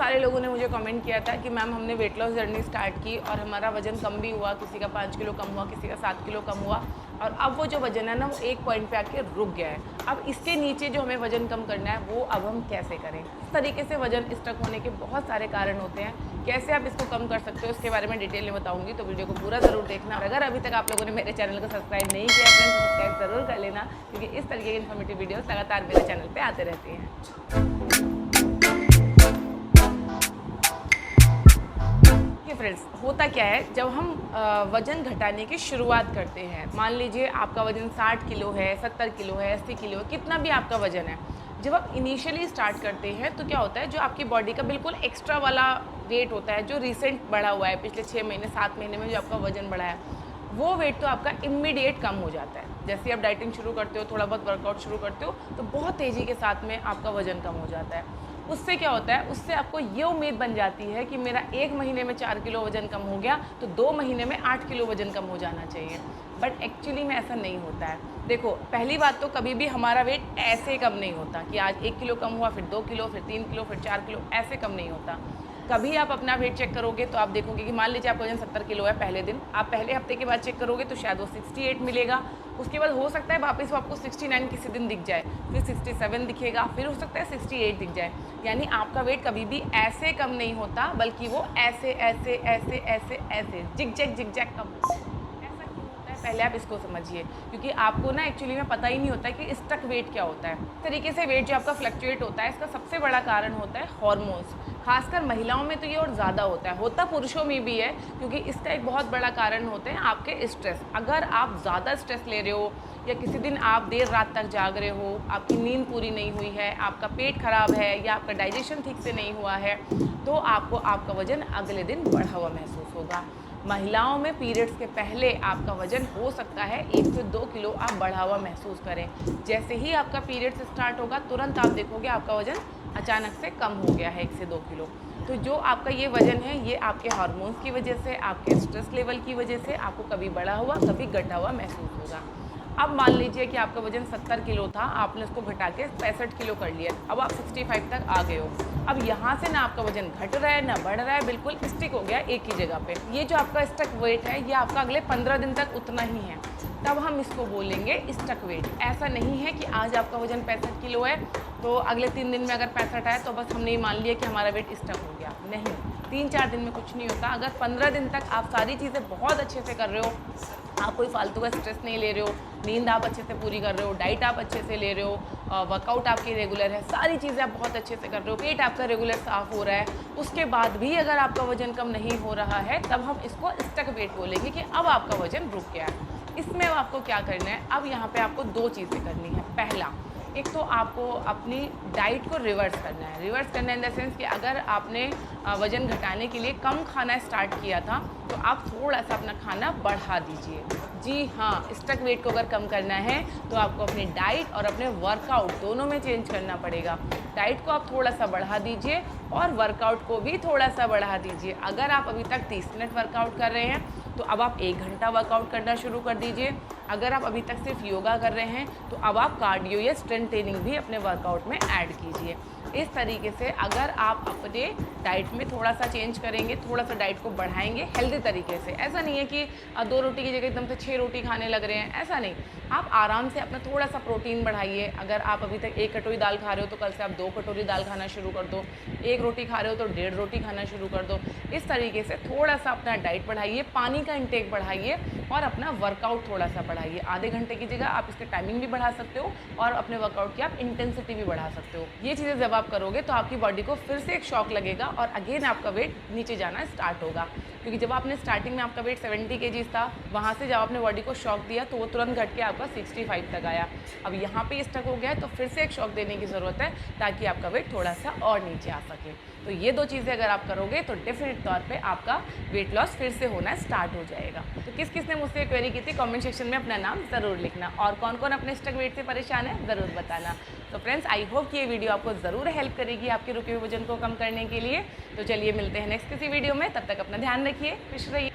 सारे लोगों ने मुझे कमेंट किया था कि मैम हमने वेट लॉस जर्नी स्टार्ट की और हमारा वज़न कम भी हुआ, किसी का 5 किलो कम हुआ, किसी का 7 किलो कम हुआ और अब वो जो वज़न है ना वो एक पॉइंट पे आके रुक गया है। अब इसके नीचे जो हमें वज़न कम करना है वो अब हम कैसे करें? इस तरीके से वज़न स्टक होने के बहुत सारे कारण होते हैं। कैसे आप इसको कम कर सकते हो उसके बारे में डिटेल में बताऊँगी, तो वीडियो को पूरा ज़रूर देखना। और अगर अभी तक आप लोगों ने मेरे चैनल को सब्सक्राइब नहीं किया फ्रेंड्स, तो सब्सक्राइब ज़रूर कर लेना, क्योंकि इस तरीके की इन्फॉर्मेटिव वीडियोज़ लगातार मेरे चैनल पर आते रहती हैं। फ्रेंड्स, होता क्या है जब हम वज़न घटाने की शुरुआत करते हैं, मान लीजिए आपका वज़न 60 किलो है, 70 किलो है, 80 किलो है, कितना भी आपका वज़न है। जब आप इनिशियली स्टार्ट करते हैं तो क्या होता है, जो आपकी बॉडी का बिल्कुल एक्स्ट्रा वाला वेट होता है, जो रिसेंट बढ़ा हुआ है, पिछले 6 महीने 7 महीने में जो आपका वज़न बढ़ा है, वो वेट तो आपका इमीडिएट कम हो जाता है। जैसे आप डाइटिंग शुरू करते हो, थोड़ा बहुत वर्कआउट शुरू करते हो, तो बहुत तेज़ी के साथ में आपका वज़न कम हो जाता है। उससे क्या होता है, उससे आपको ये उम्मीद बन जाती है कि मेरा 1 महीने में 4 किलो वज़न कम हो गया, तो 2 महीने में 8 किलो वज़न कम हो जाना चाहिए। बट एक्चुअली में ऐसा नहीं होता है। देखो, पहली बात तो कभी भी हमारा वेट ऐसे कम नहीं होता कि आज 1 किलो कम हुआ, फिर 2 किलो, फिर 3 किलो, फिर 4 किलो, ऐसे कम नहीं होता। कभी आप अपना वेट चेक करोगे तो आप देखोगे कि मान लीजिए आपका वजन 70 किलो है पहले दिन, आप पहले हफ्ते के बाद चेक करोगे तो शायद वो 68 मिलेगा। उसके बाद हो सकता है वापस वो आपको 69 किसी दिन दिख जाए, फिर 67 दिखेगा, फिर हो सकता है 68 दिख जाए। यानी आपका वेट कभी भी ऐसे कम नहीं होता, बल्कि वो ऐसे ऐसे ऐसे ऐसे ऐसे जिग जैग कम होता है। ऐसा क्यों होता है, पहले आप इसको समझिए, क्योंकि आपको ना एक्चुअली में पता ही नहीं होता कि स्टक वेट क्या होता है। इस तरीके से वेट जो आपका फ्लक्चुएट होता है, इसका सबसे बड़ा कारण होता है हार्मोन्स। खासकर महिलाओं में तो ये और ज़्यादा होता पुरुषों में भी है, क्योंकि इसका एक बहुत बड़ा कारण होते हैं आपके स्ट्रेस। अगर आप ज़्यादा स्ट्रेस ले रहे हो या किसी दिन आप देर रात तक जाग रहे हो, आपकी नींद पूरी नहीं हुई है, आपका पेट खराब है या आपका डाइजेशन ठीक से नहीं हुआ है, तो आपको आपका वज़न अगले दिन बढ़ा हुआ महसूस होगा। महिलाओं में पीरियड्स के पहले आपका वज़न हो सकता है 1 से 2 किलो आप बढ़ा हुआ महसूस करें। जैसे ही आपका पीरियड्स स्टार्ट होगा, तुरंत आप देखोगे आपका वज़न अचानक से कम हो गया है 1 से 2 किलो। तो जो आपका ये वज़न है, ये आपके हार्मोन्स की वजह से, आपके स्ट्रेस लेवल की वजह से आपको कभी बढ़ा हुआ, कभी घटा हुआ महसूस होगा। अब मान लीजिए कि आपका वज़न 70 किलो था, आपने उसको घटा के 65 किलो कर लिया, अब आप 65 तक आ गए हो। अब यहाँ से ना आपका वज़न घट रहा है ना बढ़ रहा है, बिल्कुल स्टिक हो गया एक ही जगह पे। ये जो आपका स्टक वेट है, ये आपका अगले 15 दिन तक उतना ही है, तब हम इसको बोलेंगे स्टक वेट। ऐसा नहीं है कि आज आपका वज़न 65 किलो है तो अगले 3 दिन में अगर 65 आए तो बस हमने ये मान लिया कि हमारा वेट स्टक हो गया। नहीं, 3-4 दिन में कुछ नहीं होता। अगर 15 दिन तक आप सारी चीज़ें बहुत अच्छे से कर रहे हो, आप कोई फालतू का स्ट्रेस नहीं ले रहे हो, नींद आप अच्छे से पूरी कर रहे हो, डाइट आप अच्छे से ले रहे हो, वर्कआउट आपकी रेगुलर है, सारी चीज़ें आप बहुत अच्छे से कर रहे हो, पेट आपका रेगुलर साफ़ हो रहा है, उसके बाद भी अगर आपका वज़न कम नहीं हो रहा है, तब हम इसको स्टक वेट बोलेंगे कि अब आपका वज़न रुक गया है। इसमें अब आपको क्या करना है, अब यहाँ पे आपको 2 चीज़ें करनी है। पहला, एक तो आपको अपनी डाइट को रिवर्स करना है। रिवर्स करना इन द सेंस कि अगर आपने वज़न घटाने के लिए कम खाना स्टार्ट किया था, तो आप थोड़ा सा अपना खाना बढ़ा दीजिए। जी हाँ, स्टक वेट को अगर कम करना है तो आपको अपनी डाइट और अपने वर्कआउट दोनों में चेंज करना पड़ेगा। डाइट को आप थोड़ा सा बढ़ा दीजिए और वर्कआउट को भी थोड़ा सा बढ़ा दीजिए। अगर आप अभी तक 30 मिनट वर्कआउट कर रहे हैं तो अब आप 1 घंटा वर्कआउट करना शुरू कर दीजिए। अगर आप अभी तक सिर्फ योगा कर रहे हैं तो अब आप कार्डियो या स्ट्रेंथ ट्रेनिंग भी अपने वर्कआउट में ऐड कीजिए। इस तरीके से अगर आप अपने डाइट में थोड़ा सा चेंज करेंगे, थोड़ा सा डाइट को बढ़ाएंगे हेल्दी तरीके से, ऐसा नहीं है कि 2 रोटी की जगह एकदम से 6 रोटी खाने लग रहे हैं, ऐसा नहीं। आप आराम से अपना थोड़ा सा प्रोटीन बढ़ाइए। अगर आप अभी तक 1 कटोरी दाल खा रहे हो तो कल से आप 2 कटोरी दाल खाना शुरू कर दो। 1 रोटी खा रहे हो तो 1.5 रोटी खाना शुरू कर दो। इस तरीके से थोड़ा सा अपना डाइट बढ़ाइए, पानी का इंटेक बढ़ाइए और अपना वर्कआउट थोड़ा सा बढ़ाइए। आधे घंटे की जगह आप इसकी टाइमिंग भी बढ़ा सकते हो और अपने वर्कआउट की आप इंटेंसिटी भी बढ़ा सकते हो। ये चीज़ें जब आप करोगे तो आपकी बॉडी को फिर से एक शॉक लगेगा और अगेन आपका वेट नीचे जाना स्टार्ट होगा। क्योंकि जब आपने स्टार्टिंग में आपका वेट 70 kg था, वहाँ से जब आपने बॉडी को शॉक दिया तो वो तुरंत घट के आपका 65 तक आया। अब यहाँ पे स्टक हो गया है तो फिर से एक शॉक देने की ज़रूरत है ताकि आपका वेट थोड़ा सा और नीचे आ सके। तो ये 2 चीज़ें अगर आप करोगे तो डेफिनेट तौर पे आपका वेट लॉस फिर से होना स्टार्ट हो जाएगा। तो किस किस ने मुझसे क्वेरी की थी, कमेंट सेक्शन में अपना नाम ज़रूर लिखना और कौन कौन अपने स्टक वेट से परेशान है ज़रूर बताना। तो फ्रेंड्स, आई होप कि ये वीडियो आपको ज़रूर हेल्प करेगी आपके रुके हुए वजन को कम करने के लिए। तो चलिए मिलते हैं नेक्स्ट किसी वीडियो में, तब तक अपना ध्यान रखिए, खुश रहिए।